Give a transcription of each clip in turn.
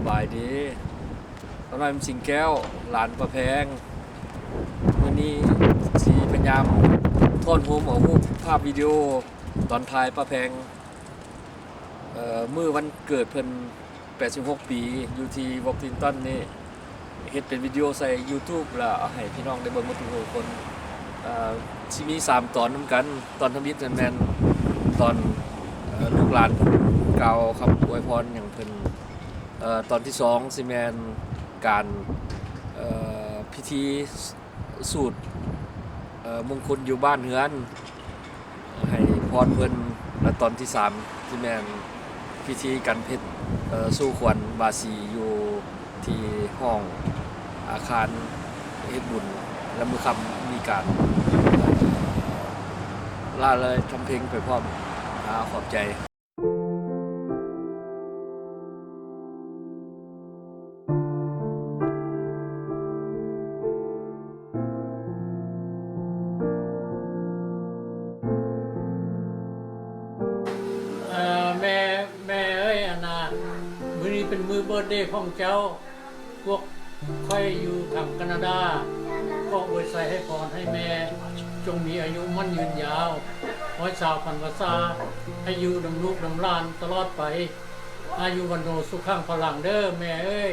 บายดีตอนนั้นสิงแก้วหลานประแพงวันนี้สีพยายามทอนโฮมเอารูปภาพวิดีโอตอนถ่ายประแพงมื้อวันเกิดเพิ่น86 ปีอยู่ที่วอล์กลิงตันนี่เฮ็ดเป็นวิดีโอใส่ YouTube แล้วเอาให้พี่น้องได้เบิ่งหมดทุกคนสิมี3ตอนนำกันตอนทำบิดแมนตอนลูกหลานกล่าวคำอวยพรอย่างเพิ่นตอนที่2สิแมนการพิธีสูตรมงคลอยู่บ้านเฮือนให้พรเพิ่นและตอนที่3สิแมนพิธีกันเพชรสู้ขวัญบาสีอยู่ที่ห้องอาคารเฮ็ดบุญและมื้อค่ำมีการล่าเลยทำเพลงไปพร้อมขอบใจแม่เอ้ยมื้อนี้เป็นมื้อเบิร์ธเดย์ของเจ้าพวกค่อยอยู่ทางแคนาดาก็อวยใส่ให้พรให้แม่จงมีอายุมั่นยืนยาว120 พรรษาให้อยู่ดำลูกดำหลานตลอดไปอายุวันโนสุขังพลังเด้อแม่เอ้ย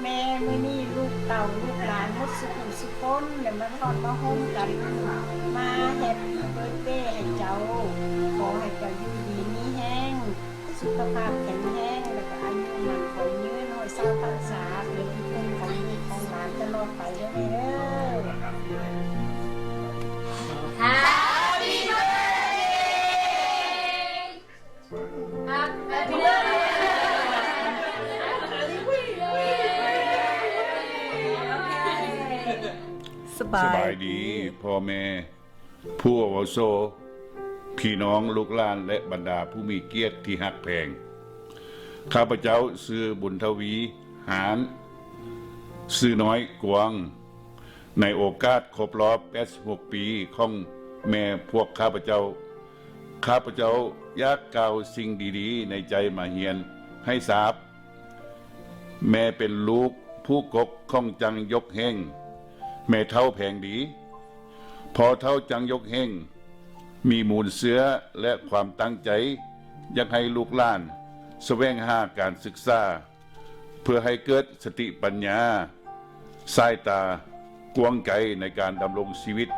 แม่มื้อนี้ลูกเต่าลูกหลานหมดสุขคนเดี๋ยวมาทอดมาโฮมกันมาแฮปปี้เบิร์ธเดย์ให้เจ้าขอให้เจ้าอยู่ดีมีแห้งสุขภาพแข็งแรงแล้วก็อายุมันขอยืน120 พรรษาเป็นที่พึ่งของลูกของหลานตลอดไปเด้อแม่เด้อ Happy birthday Happy birthday สบายดีพ่อแม่ผู้อาวุโสพี่น้องลูกหลานและบรรดาผู้มีเกียรติที่ฮักแพงข้าพเจ้าชื่อบุญทวีหานชื่อน้อยกวางในโอกาสครบรอบ86 ปีของแม่พวกข้าพเจ้าอยากกล่าวสิ่งดีๆในใจมาเฮียนให้ทราบแม่เป็นลูกผู้กกของจังยกแห้งแม่เท่าแพงดีพอเท่าจังยกแห้งมีมูลเสือและความตั้งใจอยากให้ลูกหลานแสวงหาการศึกษาเพื่อให้เกิดสติปัญญาสายตากว้างไกลในการดำรงชีวิต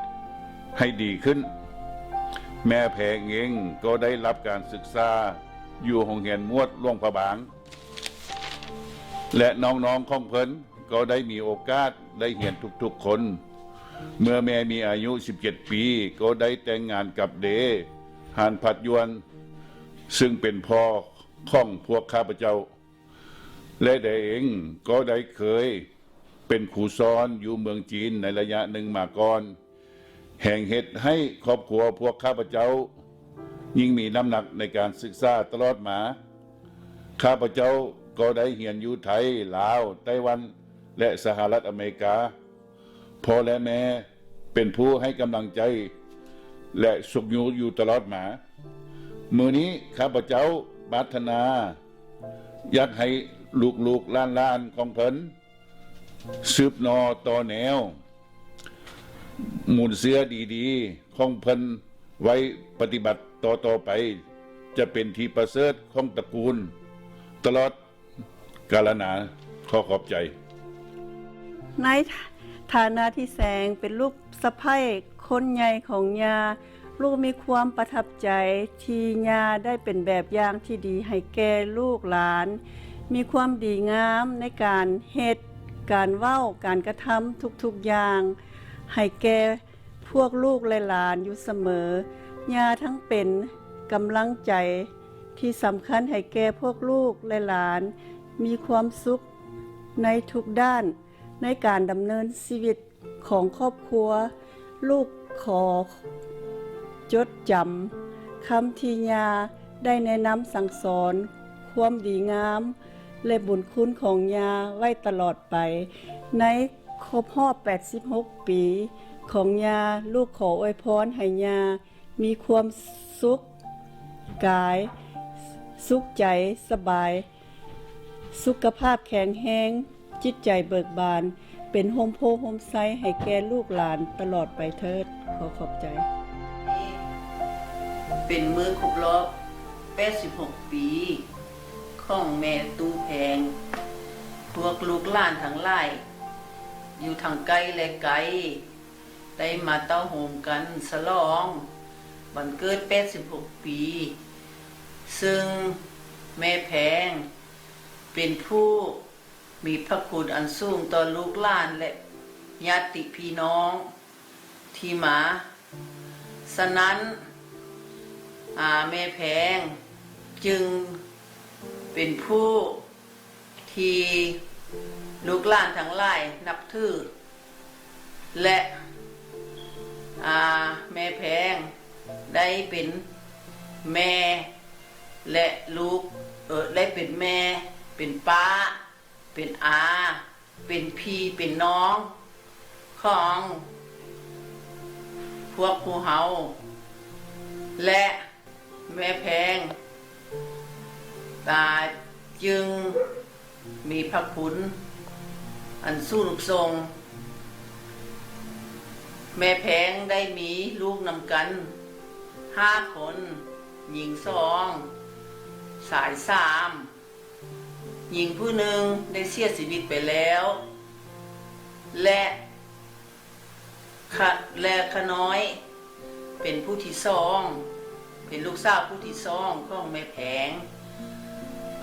ให้ดีขึ้นแม่แพงเองก็ได้รับการศึกษาอยู่โรงเรียนมวดหลวงพระบางและน้องๆของเพิ่นก็ได้มีโอกาสได้เห็นทุกๆคนเมื่อแม่มีอายุ17 ปีก็ได้แต่งงานกับเดหานผัดยวนซึ่งเป็นพ่อของพวกข้าพเจ้าและเดเองก็ได้เคยเป็นครูสอนอยู่เมืองจีนในระยะหนึ่งมาก่อนแห่งเหตุให้ครอบครัวพวกข้าพเจ้ายิ่งมีน้ำหนักในการศึกษาตลอดมาข้าพเจ้าก็ได้เรียนอยู่ไทยลาวไต้หวันและสหรัฐอเมริกาพ่อและแม่เป็นผู้ให้กำลังใจและสุขอยู่ตลอดมามื้อนี้ข้าพเจ้าปรารถนาอยากให้ลูกๆหลานๆของเพิ่นสืบนอต่อแนวมูลเสือดีๆของเพิ่นไว้ปฏิบัติต่อไปจะเป็นที่ประเสริฐของตระกูลตลอดกาลนานขอขอบใจในฐานะที่แสงเป็นลูกสะใภ้คนใหญ่ของยาลูกมีความประทับใจที่ยาได้เป็นแบบอย่างที่ดีให้แก่ลูกหลานมีความดีงามในการเฮ็ดการเว้าการกระทำทุกๆอย่างให้แก่พวกลูกและหลานอยู่เสมอยาทั้งเป็นกำลังใจที่สำคัญให้แก่พวกลูกและหลานมีความสุขในทุกด้านในการดำเนินชีวิตของครอบครัวลูกขอจดจำคำที่ยาได้แนะนำสั่งสอนความดีงามและบุญคุณของยาไว้ตลอดไปในครบรอบ86 ปีของยาลูกขออวยพรให้ยามีความสุขกาย สุขใจสบาย สุขภาพแข็งแรงจิตใจเบิกบาน เป็นโฮมโพโฮมไซให้แก่ลูกหลานตลอดไปเถิดขอบใจ เป็นมือครบรอบ86 ปีของแม่ตูแพง พวกลูกหลานทั้งหลายอยู่ทางไกลและไกลได้มาเต้าโฮมกันฉลองวันเกิด86 ปี ซึ่งแม่แพงเป็นผู้มีพระคุณอันสูงต่อลูกหลานและญาติพี่น้องที่มาฉะนั้นแม่แพงจึงเป็นผู้ที่ลูกหลานทั้งหลายนับถือและแม่แพงได้เป็นแม่และลูกได้เป็นแม่เป็นป้าเป็นอาเป็นพี่เป็นน้องของพวกผู้เฮาและแม่แพงจึงมีพระคุณอันสูงส่งแม่แพงได้มีลูกนำกัน5 คนหญิง2 ชาย3 หญิงผู้หนึ่งได้เสียชีวิตไปแล้วและขน้อยเป็นผู้ที่2เป็นลูกสาวผู้ที่2ของแม่แพง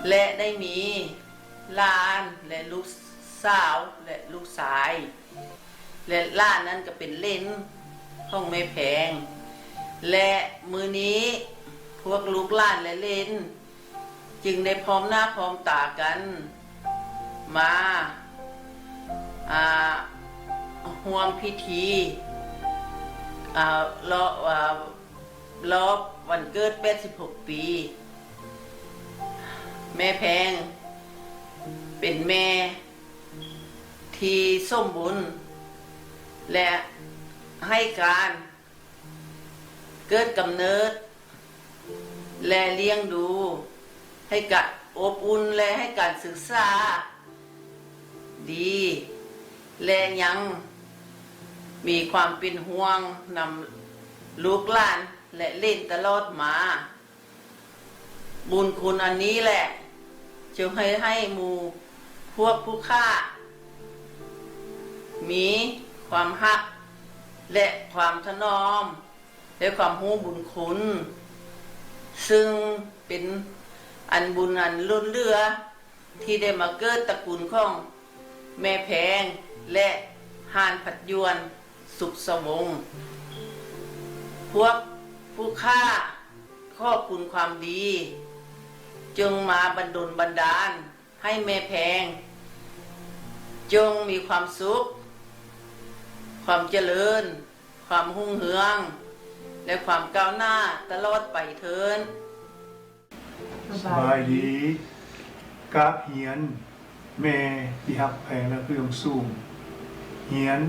และได้มีหลานและลูกสาวและลูกชายและหลานนั้นก็เป็นเล่นของแม่แพงและมือนี้พวกลูกหลานและเล่นจึงได้พร้อมหน้าพร้อมตากันมาร่วมพิธีรอบวันเกิด86 ปีแม่แพงเป็นแม่ที่สมบูรณ์และให้การเกิดกำเนิดและเลี้ยงดูให้การอบอุ่นและให้การศึกษาดีและยังมีความเป็นห่วงนำลูกหลานและเล่นตลอดมาบุญคุณอันนี้แหละจึงให้หมู่พวกผู้ฆ่ามีความฮักและความถนอมและความรู้บุญคุณซึ่งเป็นอันบุญอันล้นเหลือที่ได้มาเกิดตระกูลของแม่แพงและห่านผัดยวนสุขสวงพวกผู้ฆ่าขอบคุณความดีจงมาบันดลบันดาลให้แม่แพงจงมีความสุขความเจริญความหุ่งเหืองและความก้าวหน้าตลอดไปเถิด สบายดีกราบเฮียนแม่ที่ฮักแพงและคือองสูงเฮียน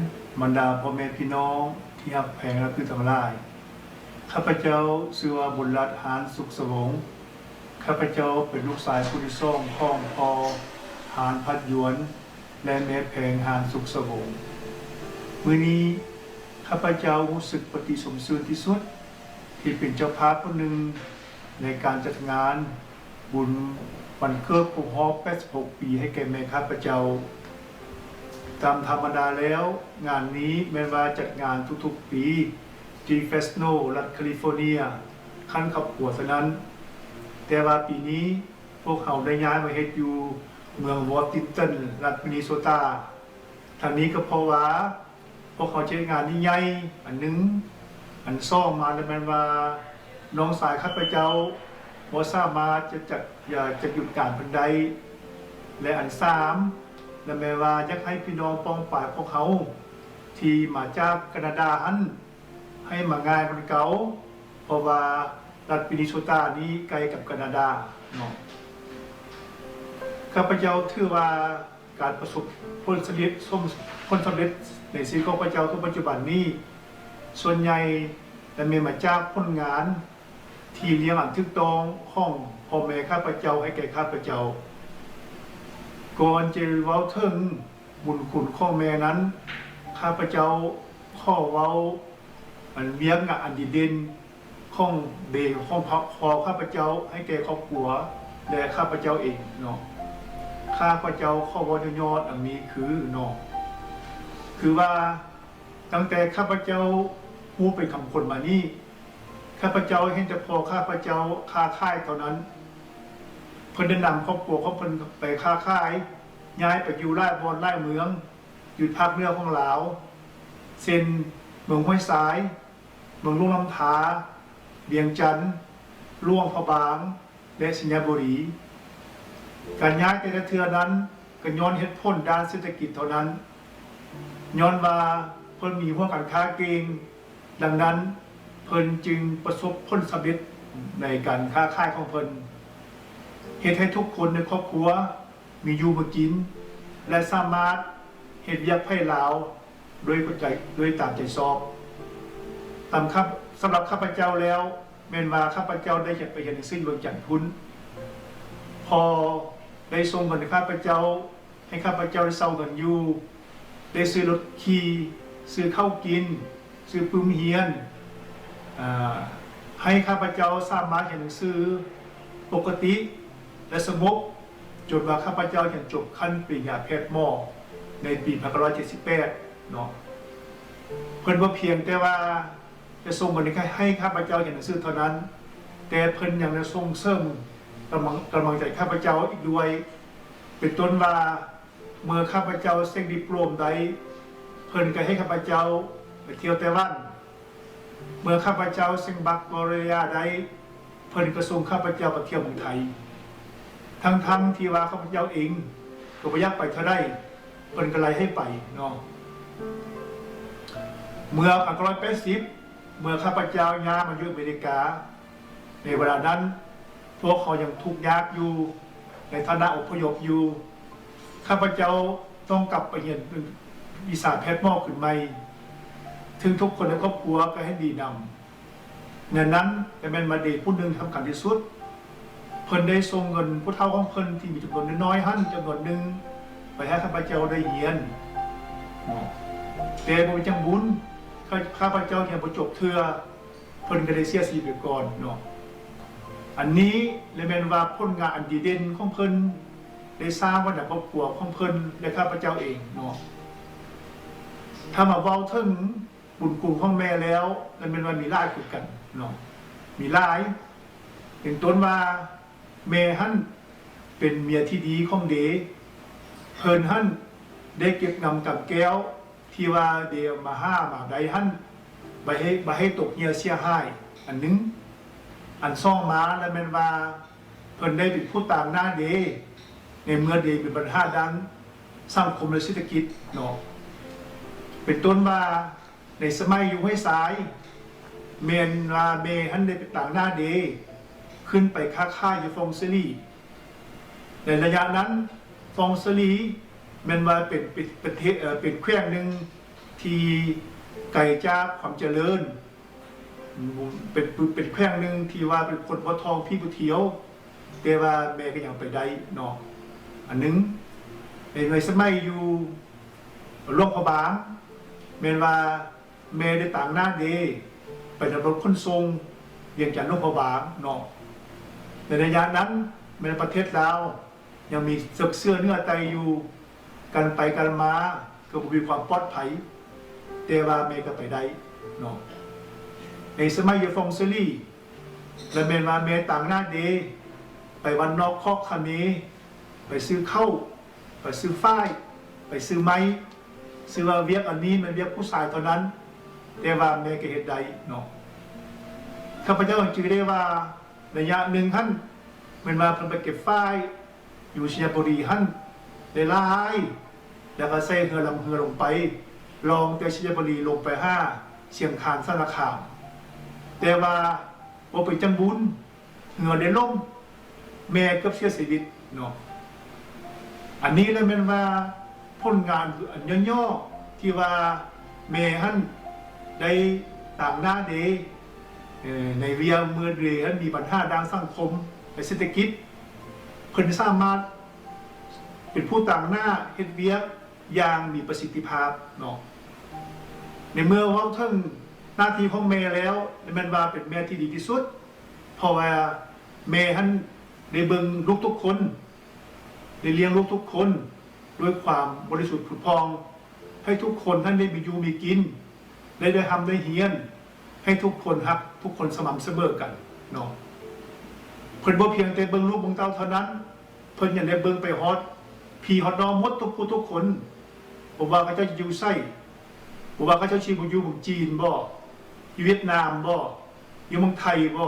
บรรดาพ่อแม่พี่น้องที่ฮักแพงและคือทั้งหลายข้าพเจ้าชื่อว่าบุญรัตน์หานสุขสวงข้าพเจ้าเป็นลูกชายผู้ที่2ของพ่อหานพัดยวนและแม่แพงหานสุขสวงมื้อนี้ข้าพเจ้ารู้สึกปฏิสมซื่นที่สุดที่เป็นเจ้าภาพคนหนึ่งในการจัดงานบุญวันเกิดครบรอบ86 ปีให้แก่แม่ข้าพเจ้าตามธรรมดาแล้วงานนี้แม้ว่าจัดงานทุกๆปีที่เฟสโนรัฐแคลิฟอร์เนียขั้นขับหัวเท่านั้นแต่ว่าปีนี้พวกเขาได้ย้ายมาเฮ็ดอยู่เมืองวอชิงตันรัฐมินนิโซตาทางนี้ก็เพราะว่าพวกเขาใช้งานที่ใหญ่อันนึงอันซ่อมมาแล้วมันว่าน้องสายข้าพเจ้าบ่สามารถจะหยุดการเพิ่นใดและอัน3และแม้ว่าอยากให้พี่น้องป้องปายพวกเขาที่มาจากแคนาดาหันให้มาง่ายมันเก่าเพราะว่ารัฐมินนิโซตานี้ไกลกับแคนาดาเนาะข้าพเจ้าถือว่าการประสบผลสำเร็จในชีวิตของข้าพเจ้าทุกปัจจุบันนี้ส่วนใหญ่และมีมาจากผลงาน ที่เลี้ยงอันทึกตองของพ่อแม่ข้าพเจ้าให้แก่ข้าพเจ้าก่อนจะเว้าถึงบุญคุณของแม่นั้นข้าพเจ้าข้อเว้าอันเวียงอันดีเด่นของเดของพอข้าพเจ้าให้แก่ครอบครัวและข้าพเจ้าเองเนาะข้าพเจ้าข้อเว้ายอดอันนี้คือเนาะคือว่าตั้งแต่ข้าพเจ้าผู้เป็นคำคนมานี่ข้าพเจ้าเห็นแต่พอข้าพเจ้าค้าขายเท่านั้นเพิ่นได้นำครอบครัวของเพิ่นไปค้าขายย้ายไปอยู่ไร่บอนไร่เมืองอยู่ภาคเหนือของลาวเส้นเมืองห้วยสายเมืองลุงลำธาเวียงจันทน์ล่วงพะบางและสิงห์บุรีการย้ายแต่ละเทื่อนั้นก็ย้อนเหตุผลด้านเศรษฐกิจเท่านั้นย้อนว่าเพิ่นมีหัวการค้าเก่งดังนั้นเพิ่นจึงประสบผลสำเร็จในการค้าขายของเพิ่นเฮ็ดให้ทุกคนในครอบครัวมีอยู่มากินและสามารถเฮ็ดเวียกให้ลาวโดยตามใจชอบตามครับสำหรับข้าพเจ้าแล้วแม่นว่าข้าพเจ้าได้จะไปเห็นซึ่งเมืองจันทพุนพอได้ส่งเงินข้าพเจ้าให้ข้าพเจ้าได้เซาเงินอยู่ได้ซื้อรถขี่ซื้อข้าวกินซื้อปืมเฮียนให้ข้าพเจ้าสามารถเขียนหนังสือปกติและสงบจนว่าข้าพเจ้าจะจบขั้นปริญญาแพทย์หมอในปี1978เนาะเพิ่นบ่เพียงแต่ว่าจะส่งเงินให้ข้าพเจ้าเขียนหนังสือเท่านั้นแต่เพิ่นยังได้ส่งเสริมกำลังใจข้าพเจ้าอีกด้วยเป็นต้นว่าเมื่อข้าพเจ้าเซ็นดิโปรมได้เพิ่นก็ให้ข้าพเจ้าไปเที่ยวไต้หวันเมื่อข้าพเจ้าเซ็นบักปริญญาได้เพิ่นก็ส่งข้าพเจ้าไปเที่ยวเมืองไทยทั้งที่ว่าข้าพเจ้าเองก็บ่อยากไปเท่าใดเพิ่นก็ไล่ให้ไปเนาะเมื่อ1980เมื่อข้าพเจ้าย้ายมาอยู่อเมริกาในเวลานั้นพวกเขายังทุกข์ยากอยู่ในฐานะอพยพอยู่ข้าพเจ้าต้องกลับไปเรียนวิชาแพทย์หมอขึ้นใหม่ถึงทุกคนในครอบครัวก็ให้ดีนำในนั้นแต่แม่นมาเด็กผู้หนึ่งทำกันที่สุดเพิ่นได้ส่งเงินผู้เฒ่าของเพิ่นที่มีจำนวนน้อยๆหั่นจำนวนหนึ่งไปให้ข้าพเจ้าได้เรียนแต่บ่จังบุญข้าพเจ้ายังบ่จบเทื่อเพิ่นก็ได้เสียชีวิตไปก่อนเนาะอันนี้เลยแม่นว่าผลงานอันดีเด่นของเพิ่นได้สร้างไว้ในครอบครัวของเพิ่นและข้าพเจ้าเองเนาะถ้ามาเว้าถึงบุญคุณของแม่แล้วมันเป็นว่ามีหลายคือกันเนาะมีหลายเป็นต้นว่าแม่หั่นเป็นเมียที่ดีของเดเพิ่นหั่นได้เก็บนำกับแก้วที่ว่าเดียวมามาใดหั่นบ่ให้ตกเหี่ยเสียหายอันนึงอันซ่องมาแล้วแม่นว่าเพิ่นได้เป็นผู้ต่างหน้าเดในเมื่อเดเป็นปัญหาด้านสังคมและเศรษฐกิจเนาะเป็นต้นว่าในสมัยอยู่ห้วยสายเมนลาเมฮันได้เป็นต่างหน้าเดขึ้นไปค้าขายอยู่ฟองซิลีในระยะนั้นฟองซิลีแม่นว่าเป็นประเทศเป็นแขวงหนึ่งที่ไกลจากความเจริญเป็นแขวงหนึ่งที่ว่าเป็นคนพอทองพี่ผู้เที่ยวแต่ว่าแม่ก็ยังไปได้เนาะอันนึงในสมัยอยู่หลวงพระบางแม่นว่าแม่ได้ต่างหน้าเดไปดำรงขนส่งเวียงจันทน์หลวงพระบางเนาะในระยะนั้นในประเทศลาวยังมีเสื้อเนื้อไตอยู่กันไปกันมาก็มีความปลอดภัยแต่ว่าแม่ก็ไปได้เนาะในสมัยอยู่ฟองซิลีและแม่นว่าแม่ต่างหน้าเดไปวันนอกคอกคาเมไปซื้อข้าวไปซื้อฝ้ายไปซื้อไม้ซื้อว่าเวียกอันนี้มันเวียกผู้ชายเท่านั้นแต่ว่าแม่ก็เฮ็ดได้เนาะข้าพเจ้าจึงได้ว่าระยะหนึ่งท่านมันมาเพิ่นไปเก็บฝ้ายอยู่สิงห์บุรีท่านได้หลายแล้วก็ใส่เรือลงไปลองแต่สิงห์บุรีลงไปเชียงคานสารคามแต่ว่าบ่ไปจังบุญเหือได้ล่มแม่กับเสียชีวิตเนาะอันนี้เลยแม่นว่าผลงานอันย่อๆที่ว่าแม่หั่นได้ต่างหน้าเด ในเวียเมื่อเดือนมีปัญหาด้านสังคมและเศรษฐกิจเพิ่นสามารถเป็นผู้ต่างหน้าเฮ็ดเวียกอย่างมีประสิทธิภาพเนาะในเมื่อเว้าถึงหน้าที่ของแม่แล้วแม่นว่าเป็นแม่ที่ดีที่สุดเพราะว่าแม่ท่านได้เบิ่งลูกทุกคนได้เลี้ยงลูกทุกคนด้วยความบริสุทธิ์ผุดพองให้ทุกคนท่านได้มีอยู่มีกินได้ทำได้เฮียนให้ทุกคนฮักทุกคนสม่ำเสมอกันเนาะเพิ่นบ่เพียงแต่เบิ่งลูกของเต้าเท่านั้นเพิ่นยังได้เบิ่งไปฮอดพี่ฮอดน้องหมดทุกผู้ทุกคนบ่ว่าเขาเจ้าอยู่ไสบ่ว่าเขาเจ้าชีอยู่เมืองจีนบ่อยู่เวียดนามบ่อยู่เมืองไทยบ่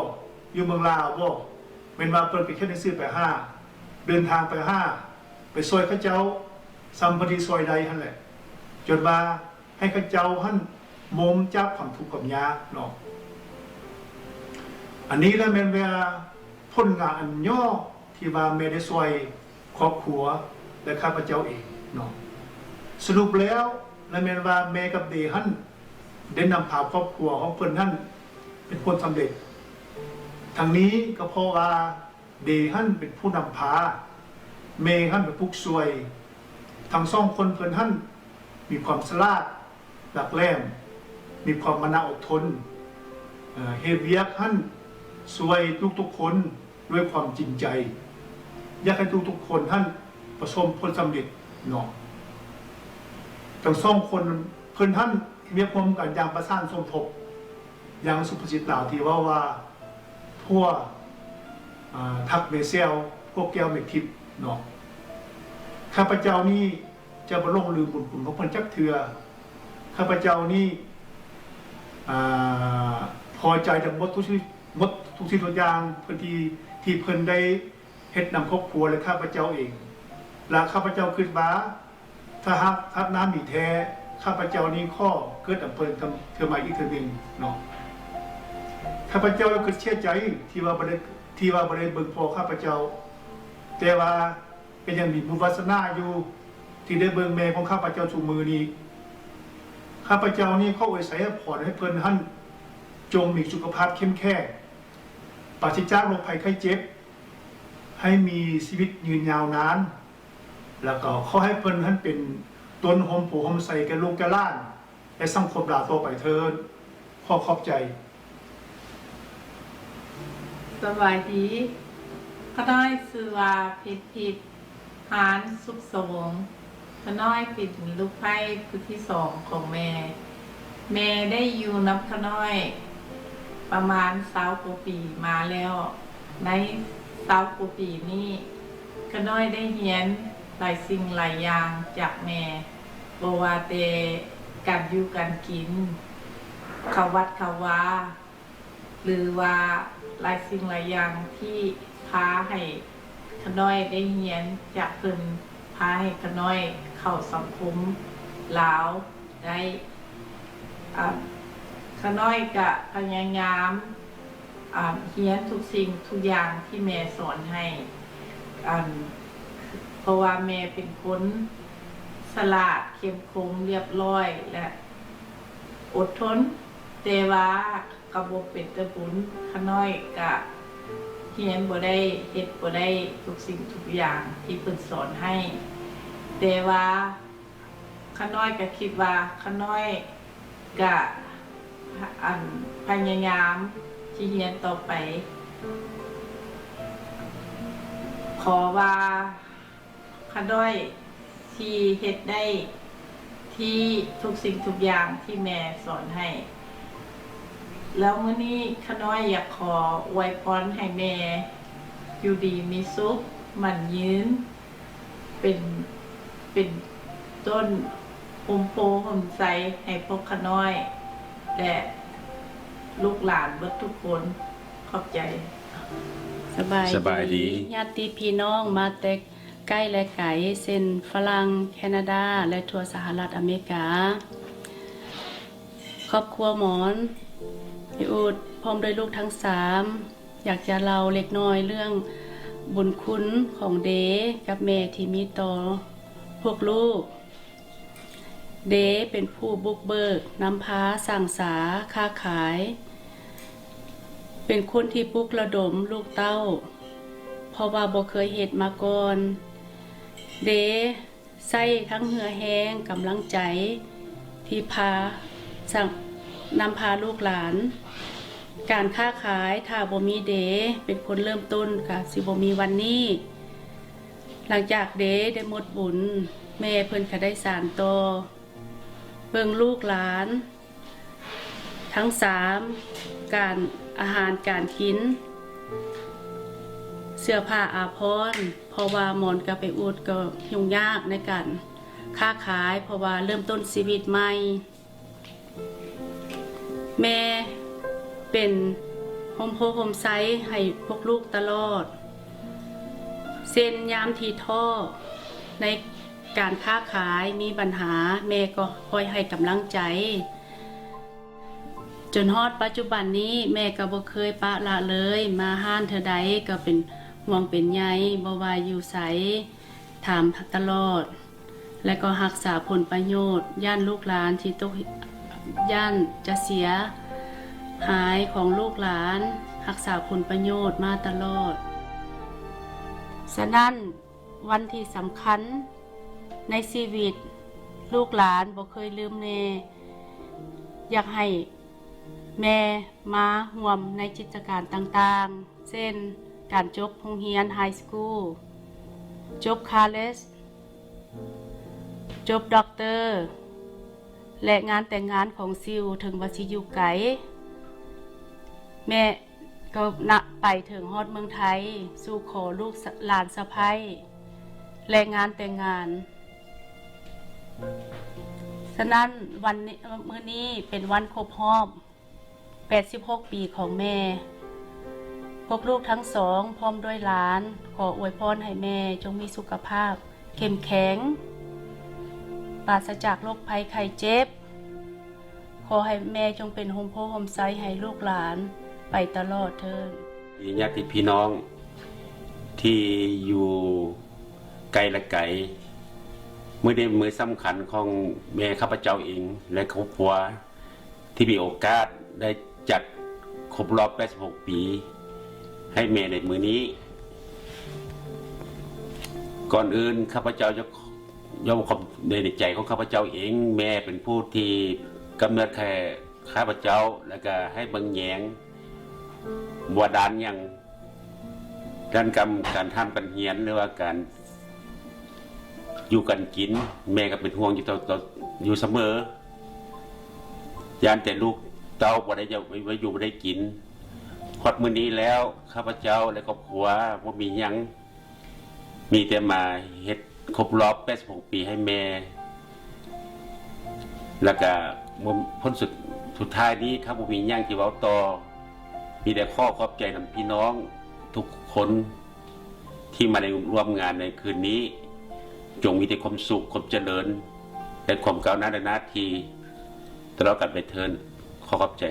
อยู่เมืองลาวบ่แม่นว่าเพิ่นไปแค่ได้ซื้อไป5เดินทางไป5ไปซอยเขาเจ้าสัมปติซอยใดหั่นแหละจนว่าให้เขาเจ้าหั่นมมจับความทุกข์ความยากเนาะอันนี้แล้วแม่นว่าผลงานอันย่อที่ว่าแม่ได้ซอยครอบครัวและข้าพเจ้าเองเนาะสรุปแล้วและแม่นว่าแม่กับเดหั่นได้นำพาครอบครัวของเพิ่นหั่นเป็นคนสำเร็จทางนี้ก็เพราะว่าเดหั่นเป็นผู้นำพาแม่หั่นเป็นผู้ช่วยทั้งสองคนเพิ่นหั่นมีความฉลาดหลักแหลมมีความมนาอดทนเฮ็ดเวียกหั่นช่วยทุกๆคนด้วยความจริงใจอยากให้ทุกๆคนท่านประสบผลสำเร็จเนาะทั้งสองคนเพิ่นท่านมีความกันอย่างประสานสมทบอย่างสุภาษิตกล่าวที่ว่าพวกทักเมเซลพวกแก้วเมทิพเนาะข้าพเจ้านี่จะบ่ลงลืมบุญคุณของเพิ่นจักเทื่อข้าพเจ้านี่พอใจทั้งหมดทุกสิ่งทุกอย่างเพื่อที่เพิ่นได้เฮ็ดนำครอบครัวและข้าพเจ้าเองและข้าพเจ้าคิดว่าถ้าหากทับน้ำมีแท้ข้าพเจ้านี้ข้อเกิดอำเภอเทื่อมาอีกเทื่อนึงเนาะข้าพเจ้าก็เชื่อใจที่ว่าบ่ได้เบิ่งพอข้าพเจ้าแต่ว่าเป็นยังมีบุญวาสนาอยู่ที่ได้เบิ่งแม่ของข้าพเจ้าสู่มือนี้ข้าพเจ้านี่ขออวยพรให้เพิ่นท่านจงมีสุขภาพเข้มแข็งปราศจากโรคภัยไข้เจ็บให้มีชีวิตยืนยาวนานแล้วก็ขอให้เพิ่นท่านเป็นต้นโฮมผูโฮมใส่แก่ลูกแก่หลานและสังคมดาต่อไปเถิดขอขอบใจ สบายดีข้าน้อยชื่อว่าผิดหานสุขสงข้าน้อยเป็นลูกไผ่ผู้ที่2ของแม่ได้อยู่นับข้าน้อยประมาณ20 กว่าปีมาแล้วใน20 กว่าปีนี้ข้าน้อยได้เรียนหลายสิ่งหลายอย่างจากแม่บ่ว่าแต่การอยู่การกินเข้าวัดเข้าวาหรือว่าหลายสิ่งหลายอย่างที่พาให้ข้าน้อยได้เรียนจากเพิ่นพาให้ข้าน้อยเข้าสังคมลาวได้ข้าน้อยก็พยายามเรียนทุกสิ่งทุกอย่างที่แม่สอนให้เพราะว่าแม่เป็นคนฉลาดเข้มคงเรียบร้อยและอดทนแต่ว่ากระบบเป็นตะบุญข้าน้อยก็เรียนบ่ได้เฮ็ดบ่ได้ทุกสิ่งทุกอย่างที่เพิ่นสอนให้แต่ว่าข้าน้อยก็คิดว่าข้าน้อยก็พยายามที่เรียนต่อไปขอว่าข้าน้อยที่เฮ็ดได้ที่ทุกสิ่งทุกอย่างที่แม่สอนให้แล้วมื้อนี้ข้าน้อยอยากขออวยพรให้แม่อยู่ดีมีสุขมั่นยืนเป็นต้นโฮมโพโฮมไซให้พวกข้าน้อยและลูกหลานเบิดทุกคนขอบใจ สบายดีญาติพี่น้องมาแต่ใกล้และไกลเช่นฝรั่งแคนาดาและทั่วสหรัฐอเมริกาครอบครัวหมอนพี่อูดพร้อมด้วยลูกทั้ง3อยากจะเล่าเล็กน้อยเรื่องบุญคุณของเดกับแม่ที่มีต่อพวกลูกเดเป็นผู้บุกเบิกนำพาสร้างสาค้าขาย เป็นคนที่ปลุกระดมลูกเต้าเพราะว่าบ่เคยเฮ็ดมาก่อนเดใส่ทั้งเหือแห้งกำลังใจที่นำพาลูกหลานการค้าขายถ้าบ่มีเดเป็นคนเริ่มต้นก็สิบ่มีวันนี้หลังจากเดได้หมดบุญแม่เพิ่นก็ได้สานต่อเบิ่งลูกหลานทั้ง3การอาหารการกินเสื้อผ้าอาภรณ์เพราะว่าหมอนกับไปอุดก็ยุ่งยากในการค้าขายเพราะว่าเริ่มต้นชีวิตใหม่แม่เป็นโฮมโพโฮมไซส์ให้พวกลูกตลอดเส้นยามทีท่อในการค้าขายมีปัญหาแม่ก็คอยให้กำลังใจจนฮอดปัจจุบันนี้แม่ก็บ่เคยปะละเลยมาห้านเธอใดก็เป็นห่วงเป็นใยบ่ว่าอยู่ไสถามตลอดและก็รักษาผลประโยชน์ย่านลูกหลานที่ตกย่านจะเสียหายของลูกหลานรักษาผลประโยชน์มาตลอดฉะนั้นวันที่สำคัญในชีวิตลูกหลานบ่เคยลืมแน่อยากให้แม่มาร่วมในกิจการต่างๆเช่นการจบโรงเรียนไฮสคูลจบคอลเลจจบด็อกเตอร์และงานแต่งงานของซิวถึงว่าสิอยู่ไกลแม่ก็ไปถึงฮอดเมืองไทยสู่ขอลูกหลานสะใภ้และงานแต่งงานฉะนั้นวันนี้มื้อนี้เป็นวันครบรอบ86 ปีของแม่พวกลูกทั้งสองพร้อมด้วยหลานขออวยพรให้แม่จงมีสุขภาพเข้มแข็งปราศจากโรคภัยไข้เจ็บขอให้แม่จงเป็นโฮมโพโฮมไซส์ให้ลูกหลานไปตลอดเถิดญาติพี่น้องที่อยู่ไกลและไกลมื้อนี้มื้อสำคัญของแม่ข้าพเจ้าเองและครอบครัวที่มีโอกาสได้จัดครบรอบ86 ปีให้แม่ในมื้อนี้ก่อนอื่นข้าพเจ้าจะยอมความในใจของข้าพเจ้าเองแม่เป็นผู้ที่กำเนิดแค่ข้าพเจ้าแล้วก็ให้เบิ่งแยงบัวดานอย่างด้านการทำกันเฮียนหรือว่าการอยู่กันกินแม่ก็เป็นห่วงอยู่เสมอยานแต่ลูกเต้าบ่ได้จะไว้อยู่บ่ได้กินฮอดมื้อนี้แล้วข้าพเจ้าและครอบครัวบ่มีหยังมีแต่มาเฮ็ดครบรอบ86 ปีให้แม่แล้วก็พ้นสุดท้ายนี้ครับบ่มีหยังที่เว้าต่อมีแต่ขอบใจนำพี่น้องทุกคนที่มาในร่วมงานในคืนนี้จงมีแต่ความสุขความเจริญและความก้าวหน้าในหน้าที่ตลอดกันไปเถิดขอบใจ